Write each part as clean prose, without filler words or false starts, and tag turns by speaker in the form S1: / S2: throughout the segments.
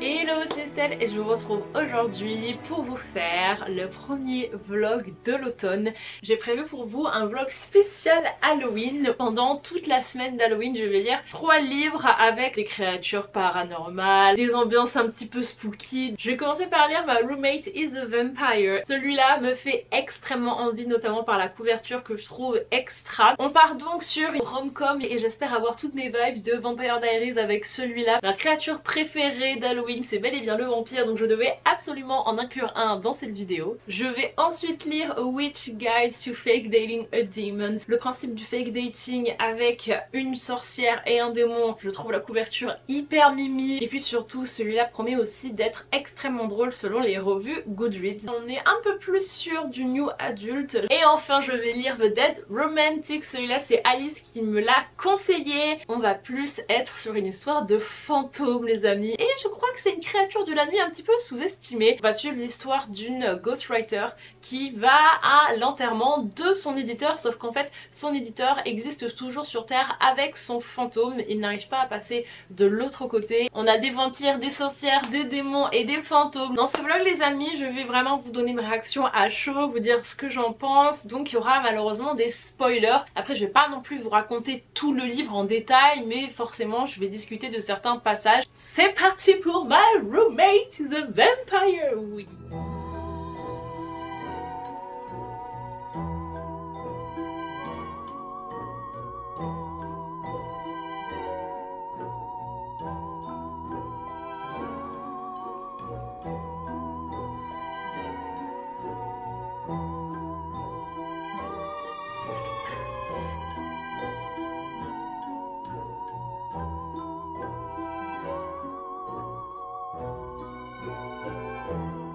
S1: Hello, c'est Estelle et je vous retrouve aujourd'hui pour vous faire le premier vlog de l'automne. J'ai prévu pour vous un vlog spécial Halloween. Pendant toute la semaine d'Halloween, je vais lire 3 livres avec des créatures paranormales, des ambiances un petit peu spooky. Je vais commencer par lire My Roommate is a Vampire. Celui-là me fait extrêmement envie, notamment par la couverture que je trouve extra. On part donc sur une rom-com et j'espère avoir toutes mes vibes de Vampire Diaries avec celui-là. Ma créature préférée d'Halloween, c'est bel et bien le vampire, donc je devais absolument en inclure un dans cette vidéo. Je vais ensuite lire A Witch Guide to Fake Dating a Demon. Le principe du fake dating avec une sorcière et un démon, je trouve la couverture hyper mimi. Et puis surtout, celui-là promet aussi d'être extrêmement drôle selon les revues Goodreads. On est un peu plus sur du new adulte. Et enfin, je vais lire The Dead Romantic. Celui-là, c'est Alice qui me l'a conseillé. On va plus être sur une histoire de fantôme, les amis. Et je crois que c'est une créature de la nuit un petit peu sous-estimée. On va suivre l'histoire d'une ghostwriter qui va à l'enterrement de son éditeur, sauf qu'en fait son éditeur existe toujours sur Terre avec son fantôme. Il n'arrive pas à passer de l'autre côté. On a des vampires, des sorcières, des démons et des fantômes. Dans ce vlog, les amis, je vais vraiment vous donner mes réactions à chaud, vous dire ce que j'en pense. Donc il y aura malheureusement des spoilers. Après, je vais pas non plus vous raconter tout le livre en détail, mais forcément je vais discuter de certains passages. C'est parti pour My Roommate is a Vampire, oui.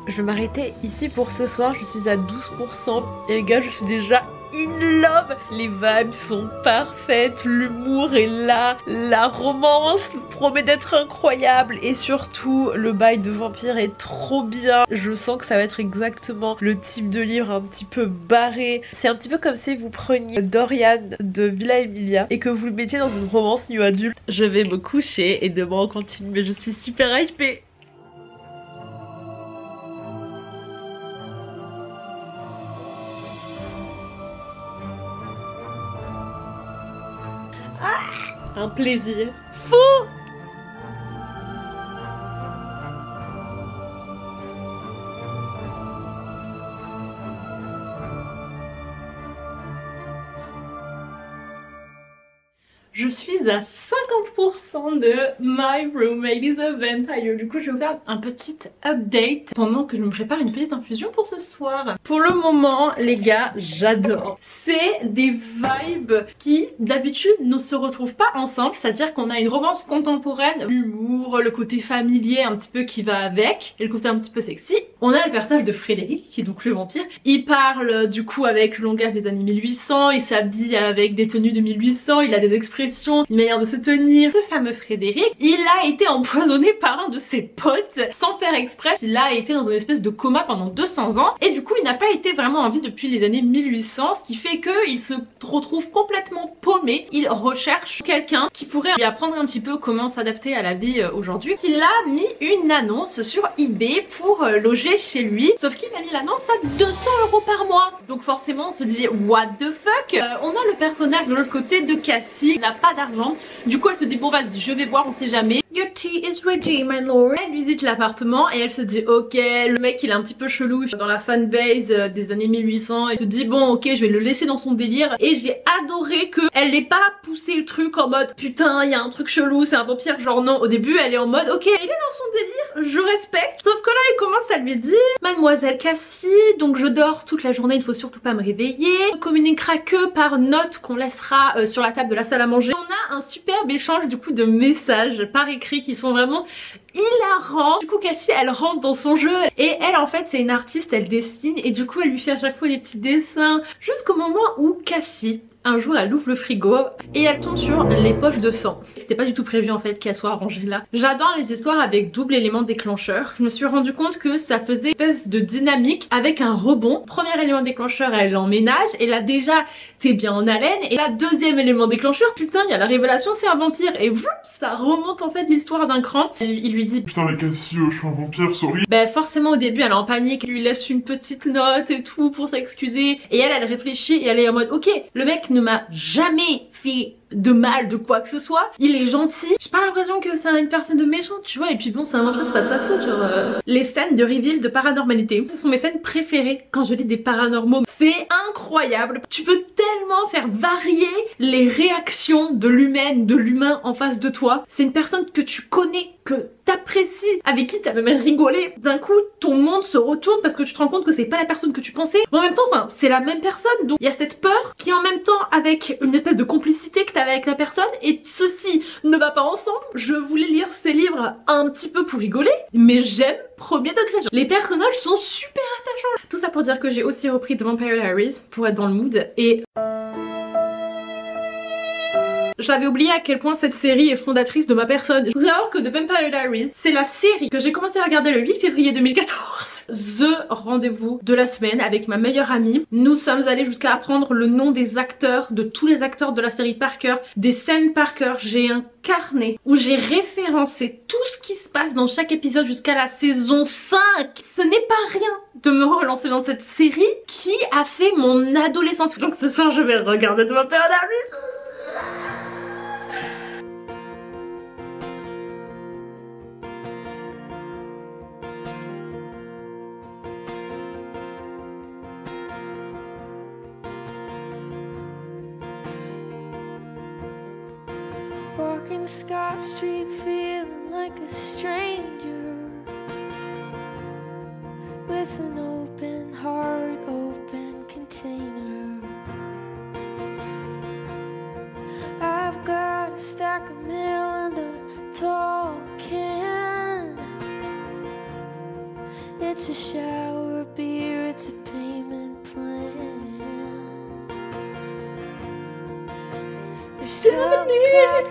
S1: Je vais m'arrêter ici pour ce soir, je suis à 12% et les gars, je suis déjà in love. Les vibes sont parfaites, l'humour est là, la romance promet d'être incroyable et surtout le bail de vampire est trop bien. Je sens que ça va être exactement le type de livre un petit peu barré. C'est un petit peu comme si vous preniez Dorian de Villa Emilia et que vous le mettiez dans une romance new adulte. Je vais me coucher et demain on continue, mais je suis super hypée. Un plaisir fou. Je suis à 50% de My Roommate is a Vampire. Du coup, je vais vous faire un petit update pendant que je me prépare une petite infusion pour ce soir. Pour le moment, les gars, j'adore. C'est des vibes qui, d'habitude, ne se retrouvent pas ensemble. C'est-à-dire qu'on a une romance contemporaine, l'humour, le côté familier un petit peu qui va avec, et le côté un petit peu sexy. On a le personnage de Frédéric, qui est donc le vampire. Il parle du coup avec le langage des années 1800, il s'habille avec des tenues de 1800, il a des expressions, une manière de se tenir. Ce fameux Frédéric, il a été empoisonné par un de ses potes sans faire exprès. Il a été dans une espèce de coma pendant 200 ans et du coup il n'a pas été vraiment en vie depuis les années 1800, ce qui fait qu'il se retrouve complètement paumé. Il recherche quelqu'un qui pourrait lui apprendre un petit peu comment s'adapter à la vie aujourd'hui. Il a mis une annonce sur eBay pour loger chez lui, sauf qu'il a mis l'annonce à 200 € par mois. Donc forcément on se dit what the fuck. On a le personnage de l'autre côté de Cassie, n'a pas d'argent, du coup elle se dit bon vas-y je vais voir, on sait jamais. Your tea is ready my lord. Elle visite l'appartement et elle se dit ok, le mec il est un petit peu chelou dans la fanbase des années 1800, et se dit bon ok je vais le laisser dans son délire. Et j'ai adoré que elle n'ait pas poussé le truc en mode putain il y a un truc chelou, c'est un vampire, genre non. Au début elle est en mode ok il est dans son délire, je respecte. Sauf que là elle commence à lui dire mademoiselle Cassie, donc je dors toute la journée, il ne faut surtout pas me réveiller, on ne communiquera que par note qu'on laissera sur la table de la salle à manger. On a un superbe échange du coup de messages par écrit qui sont vraiment hilarants. Du coup Cassie elle rentre dans son jeu et elle en fait c'est une artiste, elle dessine et du coup elle lui fait à chaque fois des petits dessins jusqu'au moment où Cassie un jour elle ouvre le frigo et elle tombe sur les poches de sang. C'était pas du tout prévu en fait qu'elles soient rangées là. J'adore les histoires avec double élément déclencheur. Je me suis rendu compte que ça faisait une espèce de dynamique avec un rebond. Premier élément déclencheur, elle l'emménage et là déjà t'es bien en haleine. Et là deuxième élément déclencheur, putain il y a la révélation, c'est un vampire. Et vroom, ça remonte en fait l'histoire d'un cran. Il lui dit
S2: putain les Cassie, je suis un vampire, sorry.
S1: Ben forcément au début elle est en panique, elle lui laisse une petite note et tout pour s'excuser. Et elle réfléchit et elle est en mode ok, le mec ne m'a jamais fait de mal de quoi que ce soit, il est gentil, j'ai pas l'impression que c'est une personne de méchante tu vois, et puis bon c'est un vampire, c'est pas de sa faute genre Les scènes de reveal de paranormalité, ce sont mes scènes préférées quand je lis des paranormaux, c'est incroyable, tu peux tellement faire varier les réactions de l'humaine, de l'humain en face de toi, c'est une personne que tu connais, que t'apprécies, avec qui t'as même rigolé, d'un coup ton monde se retourne parce que tu te rends compte que c'est pas la personne que tu pensais, mais en même temps enfin c'est la même personne, donc il y a cette peur qui en même temps avec une espèce de complicité que t'as avec la personne, et ceci ne va pas ensemble. Je voulais lire ces livres un petit peu pour rigoler, mais j'aime premier degré. Les personnages sont super attachants. Tout ça pour dire que j'ai aussi repris The Vampire Diaries pour être dans le mood, et j'avais oublié à quel point cette série est fondatrice de ma personne. Il faut savoir que The Vampire Diaries, c'est la série que j'ai commencé à regarder le 8 février 2014. The rendez-vous de la semaine avec ma meilleure amie. Nous sommes allés jusqu'à apprendre le nom des acteurs, de tous les acteurs de la série par cœur, des scènes par cœur. J'ai un carnet où j'ai référencé tout ce qui se passe dans chaque épisode jusqu'à la saison 5. Ce n'est pas rien de me relancer dans cette série qui a fait mon adolescence. Donc ce soir je vais regarder The Vampire Diaries.
S3: Walking Scott Street feeling like a stranger, with an open heart, open container. I've got a stack of mail and a tall can. It's a shower beer, it's a payment plan.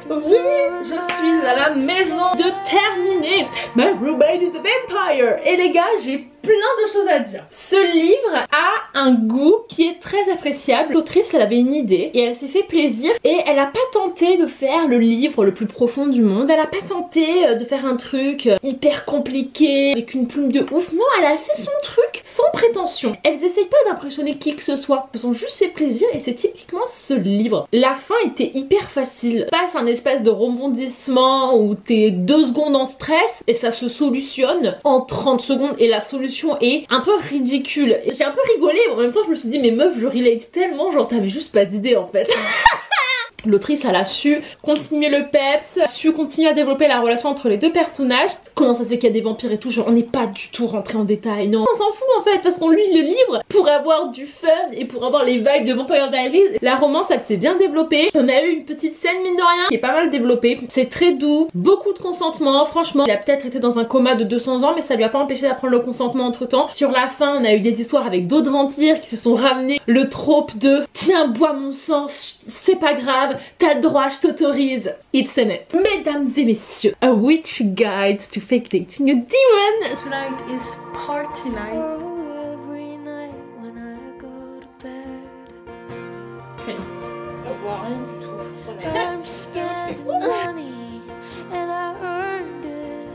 S1: Oui, je suis à la maison de terminer My Roommate is a Vampire. Et les gars, j'ai plein de choses à dire. Ce livre a un goût qui est très appréciable. L'autrice, elle avait une idée et elle s'est fait plaisir, et elle a pas tenté de faire le livre le plus profond du monde. Elle a pas tenté de faire un truc hyper compliqué avec une plume de ouf. Non, elle a fait son truc sans prétention. Elles essayent pas d'impressionner qui que ce soit. Elles ont juste fait plaisir, et c'est typiquement ce livre. La fin était hyper facile. Passe un espèce de rebondissement où t'es 2 secondes en stress et ça se solutionne en 30 secondes, et la solution est un peu ridicule. J'ai un peu rigolé, mais en même temps je me suis dit mais meuf, je relate tellement, genre t'avais juste pas d'idée en fait. L'autrice, elle a su continuer le peps, su continuer à développer la relation entre les deux personnages. Comment ça se fait qu'il y a des vampires et tout, genre on n'est pas du tout rentré en détail, non. On s'en fout en fait, parce qu'on lit le livre pour avoir du fun et pour avoir les vibes de Vampire Diaries. La romance, elle s'est bien développée. On a eu une petite scène mine de rien qui est pas mal développée. C'est très doux, beaucoup de consentement, franchement. Il a peut-être été dans un coma de 200 ans, mais ça lui a pas empêché d'apprendre le consentement entre temps. Sur la fin, on a eu des histoires avec d'autres vampires qui se sont ramenés. Le trope de tiens, bois mon sang, c'est pas grave, t'as le droit, je t'autorise. It's in it. Mesdames et messieurs, A Witch Guide to Fake Dating a Demon. Tonight is party night.
S3: Oh, every night when I go to bed,
S1: Okay. On voit rien du tout.
S3: I'm spending money and I earned it.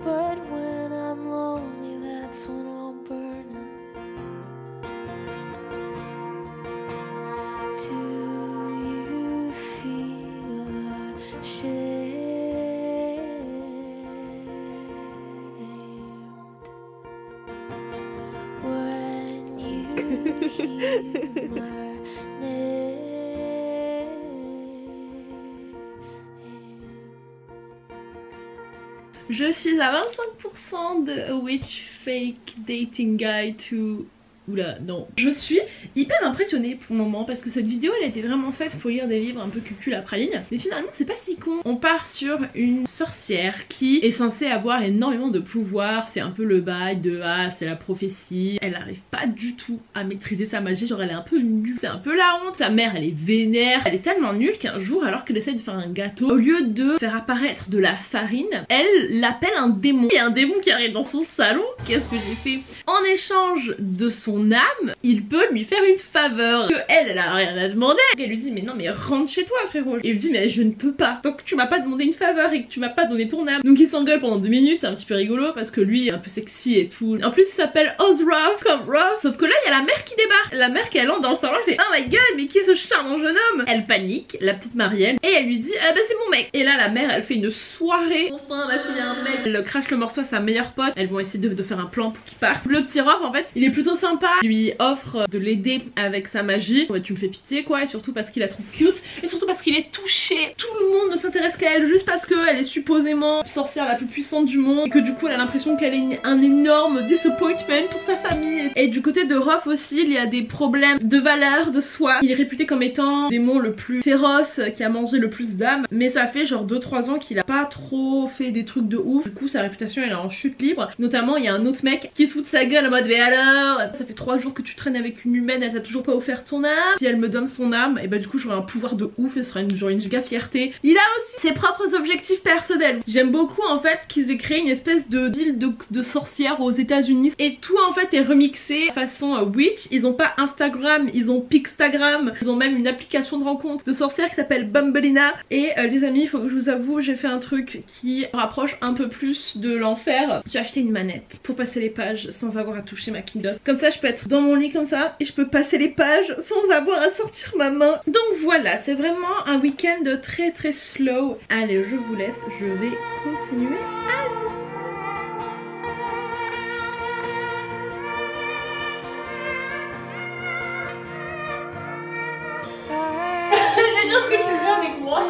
S3: But when I'm lonely, that's when I'm burning. Do you feel ashamed when you hear my name?
S1: Je suis à 25% de A Witch Fake Dating Guide to Oula, non. Je suis hyper impressionnée pour le moment parce que cette vidéo elle a été vraiment faite pour lire des livres un peu cucul à praline. Mais finalement c'est pas si con. On part sur une sorcière qui est censée avoir énormément de pouvoir. C'est un peu le bail de ah c'est la prophétie. Elle n'arrive pas du tout à maîtriser sa magie, genre elle est un peu nulle. C'est un peu la honte. Sa mère elle est vénère. Elle est tellement nulle qu'un jour alors qu'elle essaie de faire un gâteau, au lieu de faire apparaître de la farine, elle l'appelle un démon. Il y a un démon qui arrive dans son salon. Qu'est-ce que j'ai fait? En échange de son âme, il peut lui faire une faveur que elle a rien à demander. Elle lui dit mais non mais rentre chez toi frérot. Et il lui dit mais je ne peux pas tant que tu m'as pas demandé une faveur et que tu m'as pas donné ton âme. Donc il s'engueule pendant 2 minutes, c'est un petit peu rigolo parce que lui est un peu sexy et tout. En plus il s'appelle Ozruff comme Ruff. Sauf que là il y a la mère qui débarque. La mère qui elle entre dans le salon, elle fait oh my god mais qui est ce charmant jeune homme? Elle panique, la petite Marielle, et elle lui dit ah bah c'est mon mec. Et là la mère elle fait une soirée. Enfin ma fille a un mec. Elle crache le morceau à sa meilleure pote. Elles vont essayer de faire un plan pour qu'il parte. Le petit Ruff en fait il est plutôt sympa. Il lui offre de l'aider avec sa magie. Ouais, tu me fais pitié quoi. Et surtout parce qu'il la trouve cute. Et surtout parce qu'il est touché. Tout le monde ne s'intéresse qu'à elle juste parce qu'elle est supposément la sorcière la plus puissante du monde. Et que du coup elle a l'impression qu'elle est un énorme disappointment pour sa famille. Et du côté de Ruff aussi il y a des problèmes de valeur de soi. Il est réputé comme étant le démon le plus féroce qui a mangé le plus d'âmes. Mais ça fait genre 2-3 ans qu'il a pas trop fait des trucs de ouf. Du coup sa réputation elle est en chute libre. Notamment il y a un autre mec qui se fout de sa gueule en mode mais alors ça fait 3 jours que tu traînes avec une humaine, elle t'a toujours pas offert son âme. Si elle me donne son âme, et bah du coup j'aurai un pouvoir de ouf et ce sera une giga fierté. Il a aussi ses propres objectifs personnels. J'aime beaucoup en fait qu'ils aient créé une espèce de ville de sorcières aux États-Unis et tout en fait est remixé façon witch. Ils ont pas Instagram, ils ont Pixtagram, ils ont même une application de rencontre de sorcières qui s'appelle Bumbelina. Et les amis, il faut que je vous avoue, j'ai fait un truc qui rapproche un peu plus de l'enfer. J'ai acheté une manette pour passer les pages sans avoir à toucher ma Kindle. Comme ça je peux être dans mon lit comme ça et je peux passer les pages sans avoir à sortir ma main. Donc voilà, c'est vraiment un week-end très très slow. Allez, je vous laisse, je vais continuer. Je vais dire ce que tu veux avec moi.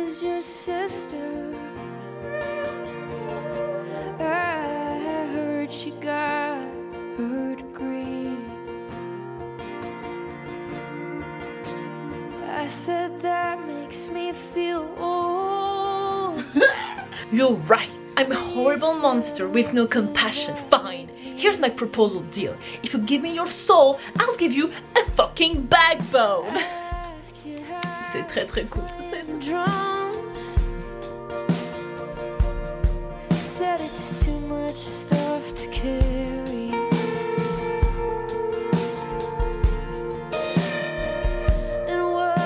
S3: I said that makes me feel old.
S4: You're right. I'm a horrible monster with no compassion. Fine. Here's my proposal deal. If you give me your soul, I'll give you a fucking backbone.
S1: C'est très très cool.
S3: Drums said it's too much stuff to carry. And what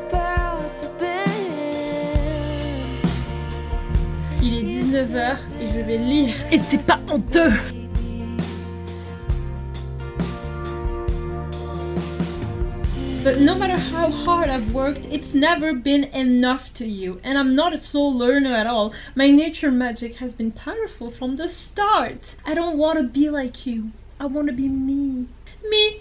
S3: about the band?
S1: Il est 19h et je vais lire. Et c'est pas honteux. But no matter how hard I've worked, it's never been enough to you. And I'm not a soul learner at all. My nature magic has been powerful from the start. I don't want to be like you. I want to be me. Me.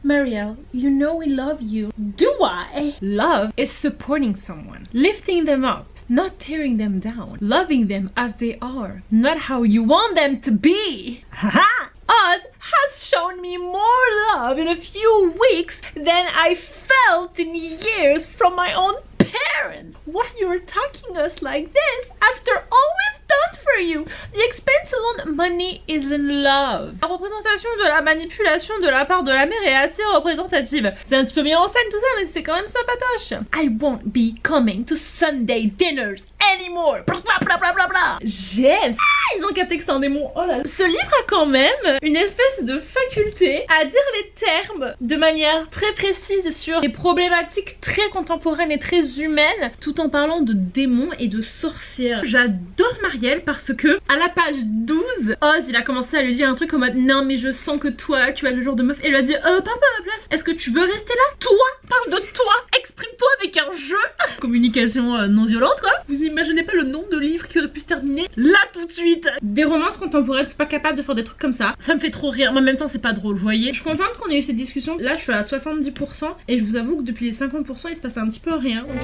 S1: Marielle, you know we love you. Do I? Love is supporting someone, lifting them up, not tearing them down, loving them as they are, not how you want them to be. Haha! Oz has shown me more love in a few weeks than I felt in years from my own parents. Why you're attacking us like this after all we've done for you? The expense alone, money isn't love. La représentation de la manipulation de la part de la mère est assez représentative. C'est un petit peu mis en scène tout ça, mais c'est quand même sympatoche. I won't be coming to Sunday dinners anymore. Bla bla bla bla bla. J'aime. Ah, ils ont capté que c'est un démon. Oh là là. Ce livre a quand même une espèce de faculté à dire les termes de manière très précise sur des problématiques très contemporaines et très humaines, tout en parlant de démons et de sorcières. J'adore Marielle parce que à la page 12, Oz il a commencé à lui dire un truc en mode non mais je sens que toi tu as le genre de meuf, et elle lui a dit parle pas à ma place, est-ce que tu veux rester là? Toi, parle de toi, exprime-toi avec un jeu. Communication non violente quoi. Vous imaginez pas le nombre de livres qui auraient pu se terminer là tout de suite. Des romances contemporaines sont pas capables de faire des trucs comme ça. Ça me fait trop rire, mais en même temps c'est pas drôle, vous voyez. Je suis contente qu'on ait eu cette discussion. Là je suis à 70% et je vous avoue que depuis les 50% il se passe un petit peu rien. Donc,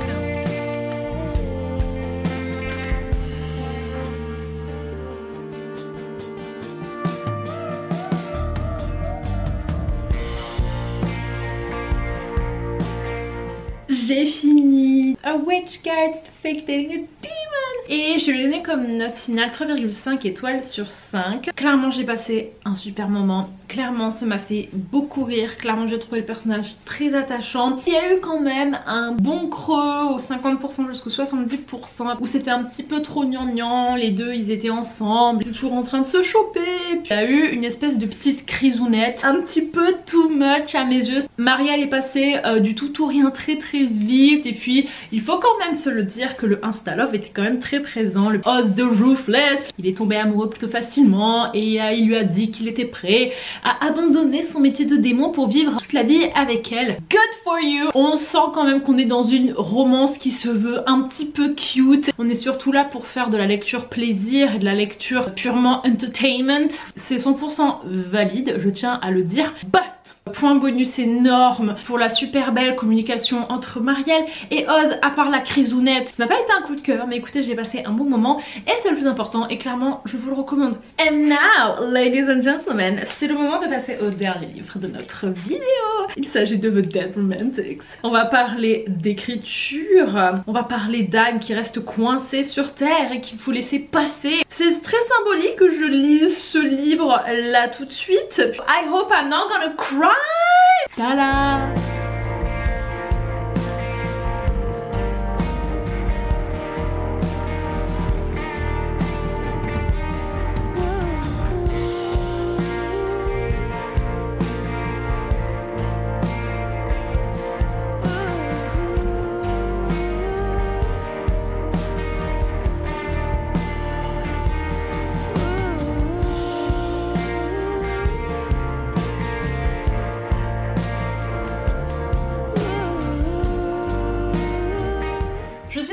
S1: guides to fake dating a demon. Et je lui ai donné comme note finale 3,5 étoiles sur 5. Clairement j'ai passé un super moment, clairement ça m'a fait beaucoup rire, clairement j'ai trouvé le personnage très attachant. Il y a eu quand même un bon creux au 50% jusqu'au 78% où c'était un petit peu trop gnangnan, les deux ils étaient ensemble, ils étaient toujours en train de se choper. Puis il y a eu une espèce de petite crisounette, un petit peu too much à mes yeux. Marielle est passée du tout rien très vite, et puis il faut quand même se le dire que le Insta Love était quand même très présent. Le Oz the Ruthless, il est tombé amoureux plutôt facilement et il lui a dit qu'il était prêt à abandonner son métier de démon pour vivre toute la vie avec elle. Good for you. On sent quand même qu'on est dans une romance qui se veut un petit peu cute. On est surtout là pour faire de la lecture plaisir et de la lecture purement entertainment. C'est 100% valide, je tiens à le dire. But point bonus énorme pour la super belle communication entre Marielle et Oz, à part la crisounette. Ça n'a pas été un coup de cœur, mais écoutez, j'ai passé un bon moment et c'est le plus important et clairement je vous le recommande. And now, ladies and gentlemen, c'est le moment de passer au dernier livre de notre vidéo. Il s'agit de The Dead Romantics. On va parler d'écriture, on va parler d'âmes qui restent coincées sur terre et qu'il faut laisser passer. C'est très symbolique que je lise ce livre là tout de suite. I hope I'm not gonna cry. Ta-da!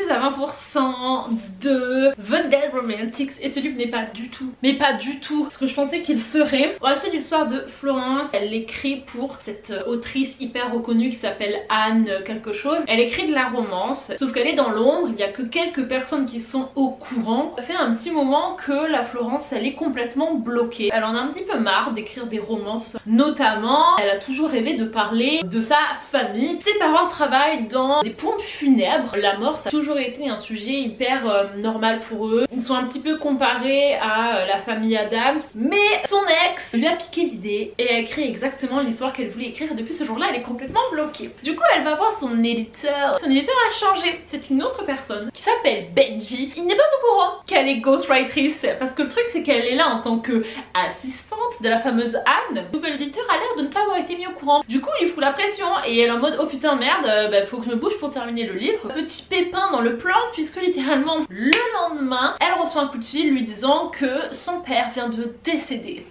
S1: À 20% de The Dead Romantics et ce livre n'est pas du tout, mais pas du tout ce que je pensais qu'il serait. Voilà, c'est l'histoire de Florence. Elle écrit pour cette autrice hyper reconnue qui s'appelle Anne quelque chose. Elle écrit de la romance, sauf qu'elle est dans l'ombre, il n'y a que quelques personnes qui sont au courant. Ça fait un petit moment que la Florence elle est complètement bloquée. Elle en a un petit peu marre d'écrire des romances, notamment elle a toujours rêvé de parler de sa famille. Ses parents travaillent dans des pompes funèbres, la mort ça a toujours été un sujet hyper normal pour eux. Ils sont un petit peu comparés à la famille Adams, mais son ex lui a piqué l'idée et a écrit exactement l'histoire qu'elle voulait écrire. Depuis ce jour-là, elle est complètement bloquée. Du coup, elle va voir son éditeur. Son éditeur a changé. C'est une autre personne qui s'appelle Benji. Il n'est pas au courant qu'elle est ghostwriter parce que le truc, c'est qu'elle est là en tant que assistante de la fameuse Anne. Le nouvel éditeur a l'air de ne pas avoir été mis au courant. Du coup, il fout la pression et elle est en mode oh putain merde, faut que je me bouge pour terminer le livre. Petit pépin dans le plan puisque littéralement le lendemain elle reçoit un coup de fil lui disant que son père vient de décéder.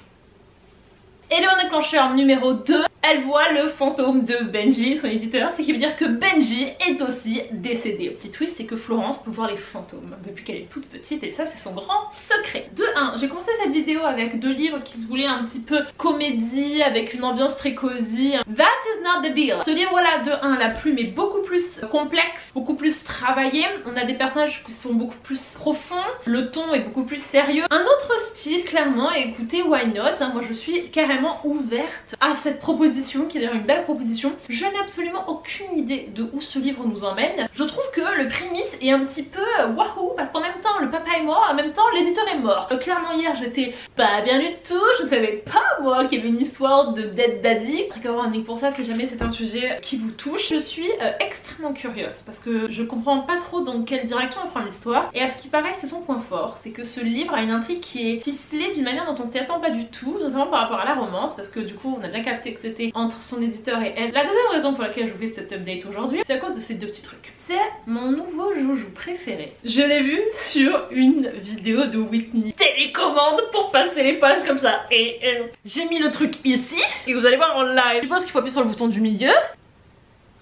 S1: Élément déclencheur numéro 2, elle voit le fantôme de Benji, son éditeur, ce qui veut dire que Benji est aussi décédé. Petit twist, c'est que Florence peut voir les fantômes depuis qu'elle est toute petite et ça c'est son grand secret. De 1, j'ai commencé cette vidéo avec 2 livres qui se voulaient un petit peu comédie avec une ambiance très cosy. That is not the deal. Ce livre là de 1, la plume est beaucoup plus complexe, beaucoup plus travaillée. On a des personnages qui sont beaucoup plus profonds, le ton est beaucoup plus sérieux. Un autre style clairement, et écoutez why not, hein, moi je suis carrément ouverte à cette proposition qui est d'ailleurs une belle proposition. Je n'ai absolument aucune idée de où ce livre nous emmène. Je trouve que le prémisse est un petit peu wahou parce qu'en même temps le papa est mort, en même temps l'éditeur est mort. Clairement hier j'étais pas bien du tout, je ne savais pas moi qu'il y avait une histoire de dead daddy. Très ironique pour ça si jamais c'est un sujet qui vous touche. Je suis extrêmement curieuse parce que je comprends pas trop dans quelle direction elle prend l'histoire et à ce qui paraît c'est son point fort, c'est que ce livre a une intrigue qui est ficelée d'une manière dont on s'y attend pas du tout, notamment par rapport à la romance parce que du coup on a bien capté que c'était entre son éditeur et elle. La deuxième raison pour laquelle je vous fais cette update aujourd'hui, c'est à cause de ces 2 petits trucs. C'est mon nouveau joujou préféré. Je l'ai vu sur une vidéo de Whitney. Télécommande pour passer les pages comme ça. Et j'ai mis le truc ici et vous allez voir en live. Je suppose qu'il faut appuyer sur le bouton du milieu.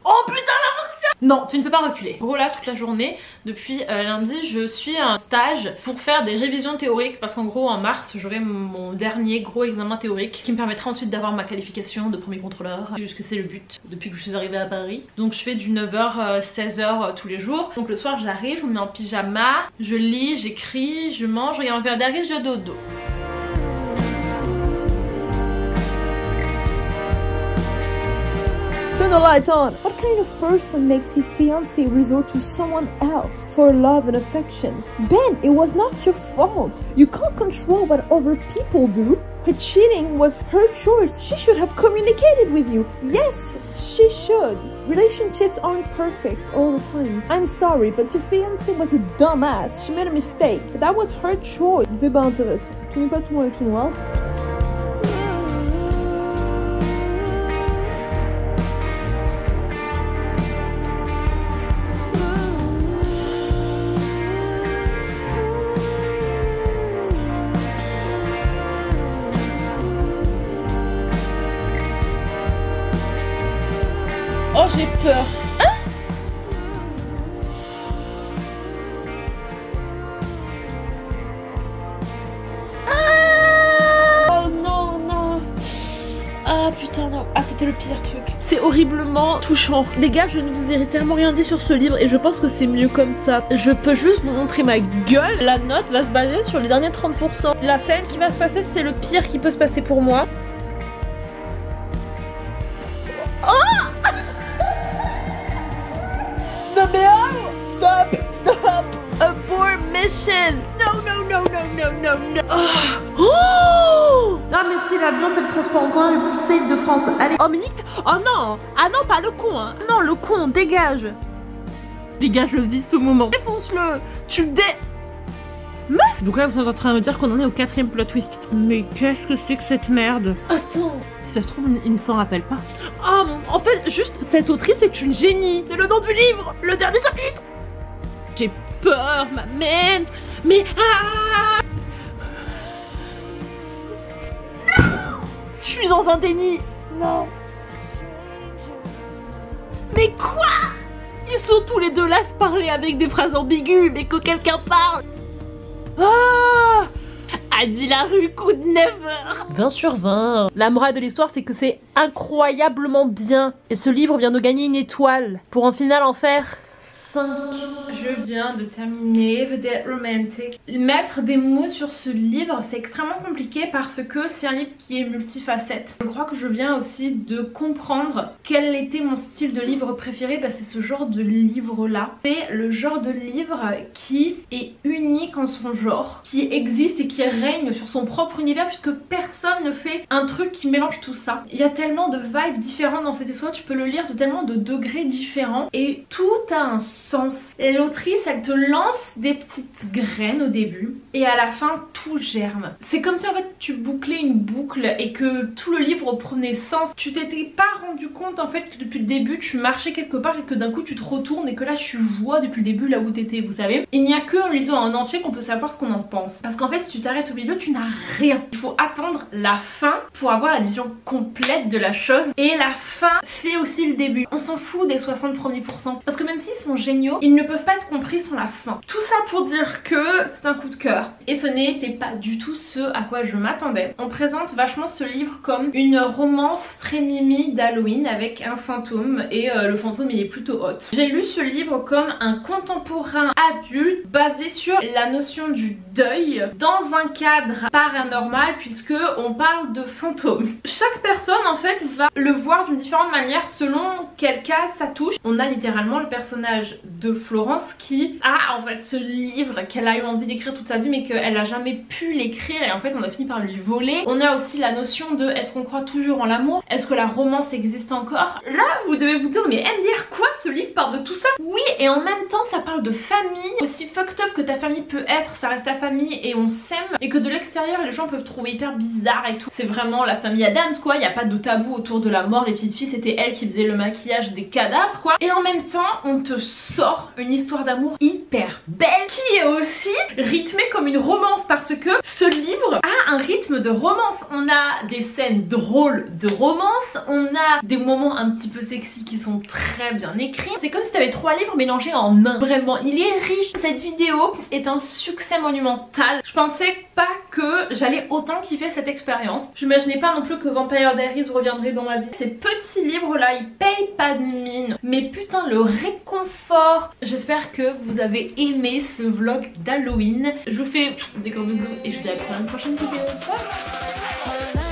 S1: Oh putain la fonction! Non, tu ne peux pas reculer. En gros là toute la journée, depuis lundi, je suis à un stage pour faire des révisions théoriques parce qu'en gros en mars j'aurai mon dernier gros examen théorique qui me permettra ensuite d'avoir ma qualification de premier contrôleur, puisque c'est le but depuis que je suis arrivée à Paris. Donc je fais du 9h 16h tous les jours. Donc le soir j'arrive, je me mets en pyjama, je lis, j'écris, je mange, je regarde un verre d'air, je dodo.
S5: Turn the lights on. What kind of person makes his fiancée resort to someone else for love and affection? Ben, it was not your fault. You can't control what other people do. Her cheating was her choice. She should have communicated with you. Yes, she should. Relationships aren't perfect all the time. I'm sorry, but your fiancée was a dumbass. She made a mistake. That was her choice. Débat intéressant. Tu n'es pas tout noir et tout noir.
S4: Oh, j'ai peur. Hein? Ah! Oh non, non. Ah putain, non. Ah, c'était le pire truc. C'est horriblement touchant. Les gars, je ne vous ai tellement rien dit sur ce livre et je pense que c'est mieux comme ça. Je peux juste vous montrer ma gueule. La note va se baser sur les derniers 30%. La scène qui va se passer, c'est le pire qui peut se passer pour moi. Stop! Stop! Abort mission! No, no, no, no, no, no, no! Oh! Ah, mais si, l'avion, c'est le transport en commun le plus safe de France. Allez! Oh, mais nique! Oh non! Ah non, pas le con, hein! Non, le con, dégage! Dégage le vis ce moment! Défonce-le! Tu le Meuf! Donc là, vous êtes en train de me dire qu'on en est au 4ème plot twist. Mais qu'est-ce que c'est que cette merde? Attends! Si ça se trouve, il ne s'en rappelle pas. Oh, en fait, juste, cette autrice est une génie! C'est le nom du livre! Le dernier chapitre! J'ai peur, ma mère. Mais ah! Non! Je suis dans un déni. Non. Mais quoi? Ils sont tous les deux là à se parler avec des phrases ambiguës, mais que quelqu'un parle. Ah! Adi Larue, coup de 9h. 20 sur 20. La morale de l'histoire, c'est que c'est incroyablement bien. Et ce livre vient de gagner une étoile. Pour en final en faire 5. Je viens de terminer The Dead Romantic. Mettre des mots sur ce livre, c'est extrêmement compliqué parce que c'est un livre qui est multifacette. Je crois que je viens aussi de comprendre quel était mon style de livre préféré. Bah, c'est ce genre de livre là. C'est le genre de livre qui est unique en son genre, qui existe et qui règne sur son propre univers puisque personne ne fait un truc qui mélange tout ça. Il y a tellement de vibes différentes dans cette histoire, tu peux le lire de tellement de degrés différents et tout a un sens. L'autrice, elle te lance des petites graines au début et à la fin tout germe. C'est comme si en fait tu bouclais une boucle et que tout le livre prenait sens. Tu t'étais pas rendu compte en fait que depuis le début tu marchais quelque part et que d'un coup tu te retournes et que là tu vois depuis le début là où t'étais, vous savez. Il n'y a que en lisant en entier qu'on peut savoir ce qu'on en pense. Parce qu'en fait si tu t'arrêtes au milieu tu n'as rien. Il faut attendre la fin pour avoir la vision complète de la chose et la fin fait aussi le début. On s'en fout des 60 premiers pourcents parce que même s'ils sont géniaux, ils ne peuvent pas être compris sans la fin. Tout ça pour dire que c'est un coup de cœur et ce n'était pas du tout ce à quoi je m'attendais. On présente vachement ce livre comme une romance très mimi d'Halloween avec un fantôme et le fantôme il est plutôt hot. J'ai lu ce livre comme un contemporain adulte basé sur la notion du deuil dans un cadre paranormal puisque on parle de fantômes. Chaque personne en fait va le voir d'une différente manière selon quel cas ça touche. On a littéralement le personnage de Florence qui a en fait ce livre qu'elle a eu envie d'écrire toute sa vie mais qu'elle a jamais pu l'écrire et en fait on a fini par lui voler. On a aussi la notion de est-ce qu'on croit toujours en l'amour? Est-ce que la romance existe encore? Là vous devez vous dire mais MDR quoi, ce livre parle de tout ça? Oui, et en même temps ça parle de famille. Aussi fucked up que ta famille peut être, ça reste ta famille et on s'aime et que de l'extérieur les gens peuvent trouver hyper bizarre et tout. C'est vraiment la famille Addams quoi, il n'y a pas de tabou autour de la mort. Les petites filles c'était elles qui faisaient le maquillage des cadavres quoi. Et en même temps on te sort une histoire d'amour hyper belle qui est aussi rythmée comme une romance parce que ce livre a un rythme de romance. On a des scènes drôles de romance, on a des moments un petit peu sexy qui sont très bien écrits. C'est comme si t'avais 3 livres mélangés en un. Vraiment, il est riche. Cette vidéo est un succès monumental. Je pensais pas que j'allais autant kiffer cette expérience. J'imaginais pas non plus que Vampire Diaries reviendrait dans ma vie. Ces petits livres là, ils payent pas de mine. Mais putain, le réconfort. J'espère que vous avez aimé ce vlog d'Halloween. Je vous fais des gros bisous et je vous dis à la prochaine vidéo. Bye.